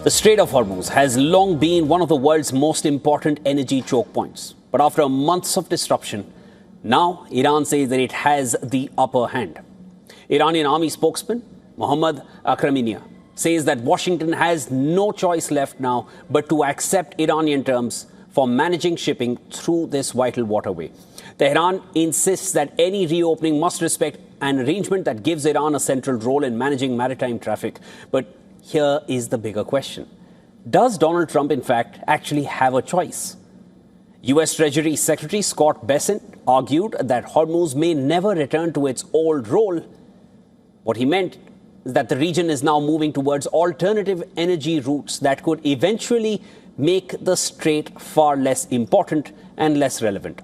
The Strait of Hormuz has long been one of the world's most important energy choke points. But after months of disruption, now Iran says that it has the upper hand. Iranian army spokesman Mohammad Akraminian says that Washington has no choice left now but to accept Iranian terms for managing shipping through this vital waterway. Tehran insists that any reopening must respect an arrangement that gives Iran a central role in managing maritime traffic. But here is the bigger question. Does Donald Trump, in fact, actually have a choice? U.S. Treasury Secretary Scott Bessent argued that Hormuz may never return to its old role. What he meant is that the region is now moving towards alternative energy routes that could eventually make the strait far less important and less relevant.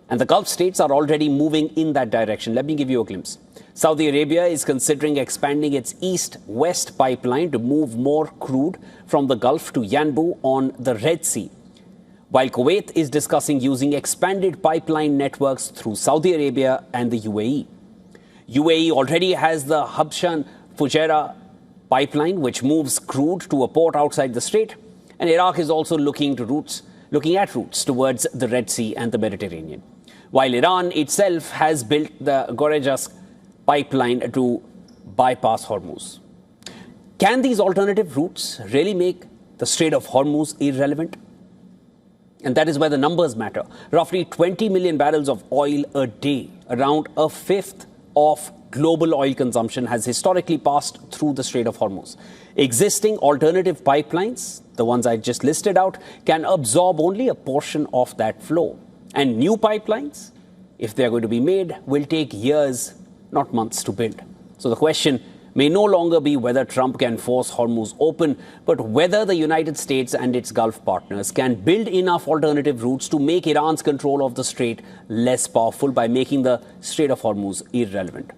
And the Gulf states are already moving in that direction. Let me give you a glimpse. Saudi Arabia is considering expanding its east-west pipeline to move more crude from the Gulf to Yanbu on the Red Sea, while Kuwait is discussing using expanded pipeline networks through Saudi Arabia and the UAE. UAE already has the Habshan-Fujairah pipeline, which moves crude to a port outside the strait, and Iraq is also looking at routes towards the Red Sea and the Mediterranean, while Iran itself has built the Gorgeous pipeline to bypass Hormuz. Can these alternative routes really make the Strait of Hormuz irrelevant? And that is where the numbers matter. Roughly 20 million barrels of oil a day, around a fifth of global oil consumption, has historically passed through the Strait of Hormuz. Existing alternative pipelines, the ones I just listed out, can absorb only a portion of that flow. And new pipelines, if they are going to be made, will take years, not months, to build. So the question may no longer be whether Trump can force Hormuz open, but whether the United States and its Gulf partners can build enough alternative routes to make Iran's control of the strait less powerful by making the Strait of Hormuz irrelevant.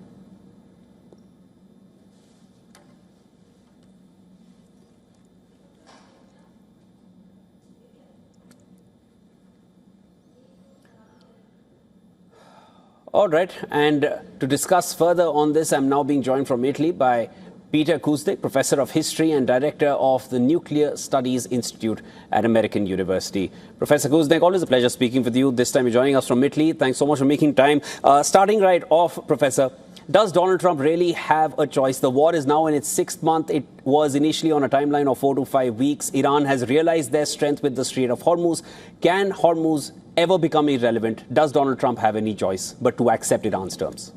All right, and to discuss further on this, I'm now being joined from Italy by Peter Kuznick, Professor of History and Director of the Nuclear Studies Institute at American University. Professor Kuznick, always a pleasure speaking with you. This time you're joining us from Italy. Thanks so much for making time. Starting right off, Professor, does Donald Trump really have a choice? The war is now in its sixth month. It was initially on a timeline of 4 to 5 weeks. Iran has realized their strength with the Strait of Hormuz. Can Hormuz ever become irrelevant? Does Donald Trump have any choice but to accept Iran's terms?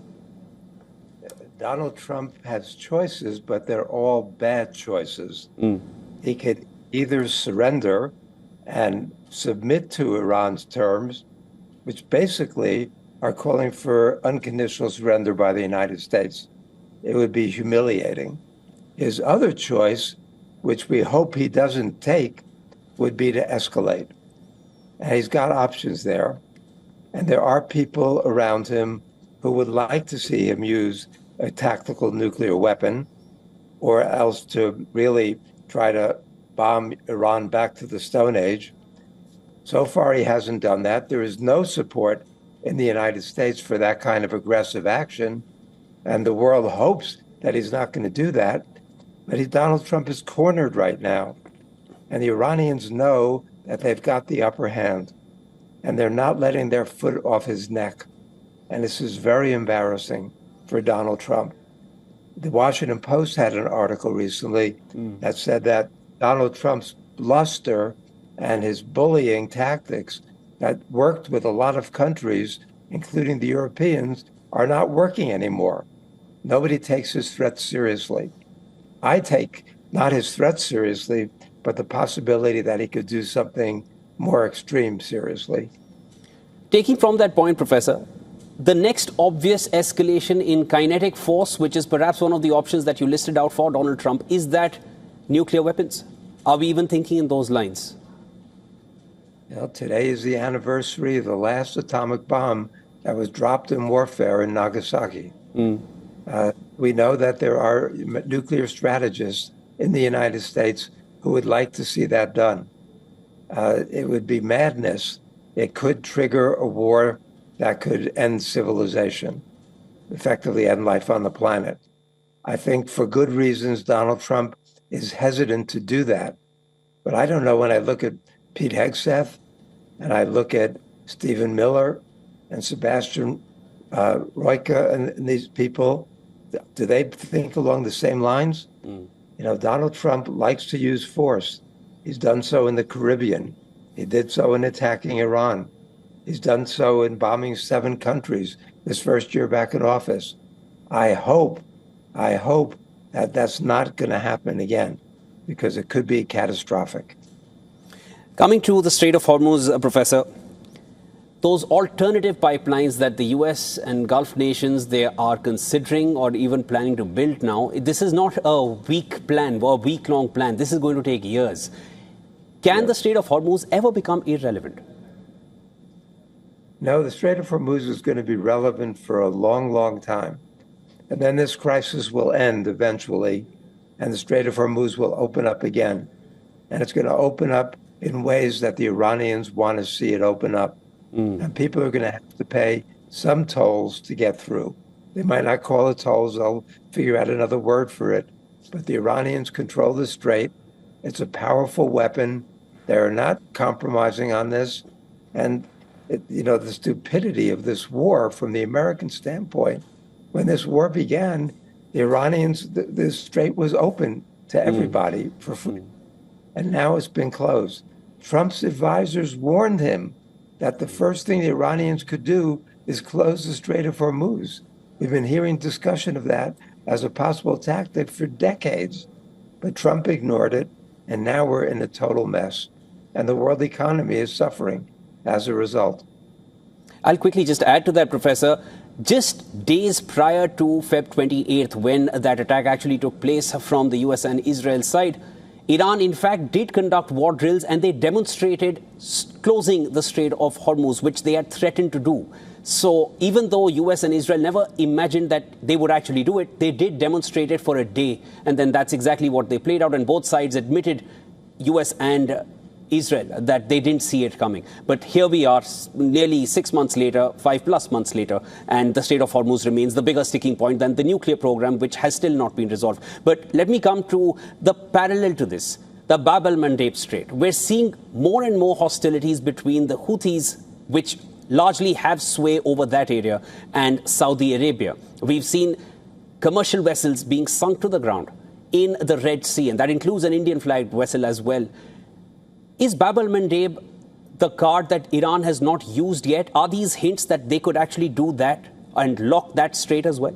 Donald Trump has choices, but they're all bad choices. He could either surrender and submit to Iran's terms, which basically are calling for unconditional surrender by the United States. It would be humiliating. His other choice, which we hope he doesn't take, would be to escalate. And he's got options there. And there are people around him who would like to see him use a tactical nuclear weapon, or else to really try to bomb Iran back to the Stone Age. So far, he hasn't done that. There is no support in the United States for that kind of aggressive action. And the world hopes that he's not going to do that. But Donald Trump is cornered right now. And the Iranians know that they've got the upper hand. And they're not letting their foot off his neck. And this is very embarrassing for Donald Trump. The Washington Post had an article recently that said that Donald Trump's bluster and his bullying tactics that worked with a lot of countries, including the Europeans, are not working anymore. Nobody takes his threats seriously. I take not his threats seriously, but the possibility that he could do something more extreme seriously. Taking from that point, Professor, the next obvious escalation in kinetic force, which is perhaps one of the options that you listed out for Donald Trump, is that nuclear weapons. Are we even thinking in those lines? Well, today is the anniversary of the last atomic bomb that was dropped in warfare in Nagasaki. We know that there are nuclear strategists in the United States who would like to see that done. It would be madness. It could trigger a war that could end civilization, effectively end life on the planet. I think for good reasons, Donald Trump is hesitant to do that. But I don't know, when I look at Pete Hegseth and I look at Stephen Miller and Sebastian Royka and these people, do they think along the same lines? Donald Trump likes to use force. He's done so in the Caribbean. He did so in attacking Iran. He's done so in bombing 7 countries his first year back in office. I hope that that's not going to happen again, because it could be catastrophic. Coming to the Strait of Hormuz, Professor, those alternative pipelines that the US and Gulf nations, they are considering or even planning to build now, this is not a week plan or a week-long plan. This is going to take years. Can the Strait of Hormuz ever become irrelevant? No, the Strait of Hormuz is going to be relevant for a long, long time. And then this crisis will end eventually, and the Strait of Hormuz will open up again. And it's going to open up in ways that the Iranians want to see it open up. And people are going to have to pay some tolls to get through. They might not call it tolls. They'll figure out another word for it. But the Iranians control the strait. It's a powerful weapon. They're not compromising on this. And, the stupidity of this war from the American standpoint, when this war began, the Iranians, the strait was open to everybody for free. And now it's been closed. Trump's advisors warned him that the first thing the Iranians could do is close the Strait of Hormuz. We've been hearing discussion of that as a possible tactic for decades, but Trump ignored it, and now we're in a total mess. And the world economy is suffering as a result. I'll quickly just add to that, Professor. Just days prior to Feb 28th, when that attack actually took place from the US and Israel side, Iran, in fact, did conduct war drills, and they demonstrated closing the Strait of Hormuz, which they had threatened to do. So even though US and Israel never imagined that they would actually do it, they did demonstrate it for a day. And then that's exactly what they played out. And both sides admitted, US and Israel, that they didn't see it coming. But here we are, nearly 6 months later, 5+ months later, and the Strait of Hormuz remains the bigger sticking point than the nuclear program, which has still not been resolved. But let me come to the parallel to this, the Bab el-Mandeb Strait. We're seeing more and more hostilities between the Houthis, which largely have sway over that area, and Saudi Arabia. We've seen commercial vessels being sunk to the ground in the Red Sea, and that includes an Indian-flagged vessel as well. Is Bab el-Mandeb the card that Iran has not used yet? Are these hints that they could actually do that and lock that strait as well?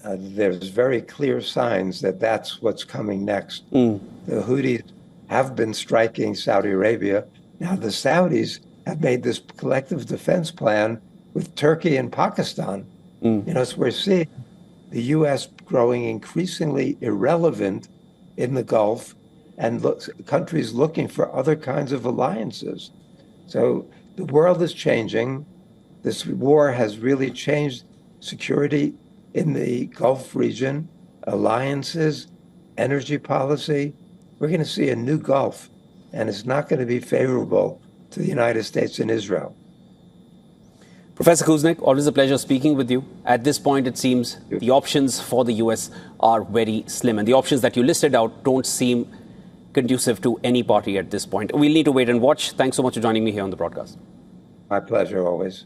There's very clear signs that that's what's coming next. The Houthis have been striking Saudi Arabia. Now the Saudis have made this collective defense plan with Turkey and Pakistan. So we're seeing the U.S. growing increasingly irrelevant in the Gulf, and countries looking for other kinds of alliances. So the world is changing. This war has really changed security in the Gulf region, alliances, energy policy. We're going to see a new Gulf, and it's not going to be favorable to the United States and Israel. Professor Kuznick, always a pleasure speaking with you. At this point, it seems the options for the U.S. are very slim, and the options that you listed out don't seem conducive to any party at this point. We'll need to wait and watch. Thanks so much for joining me here on the broadcast. My pleasure, always.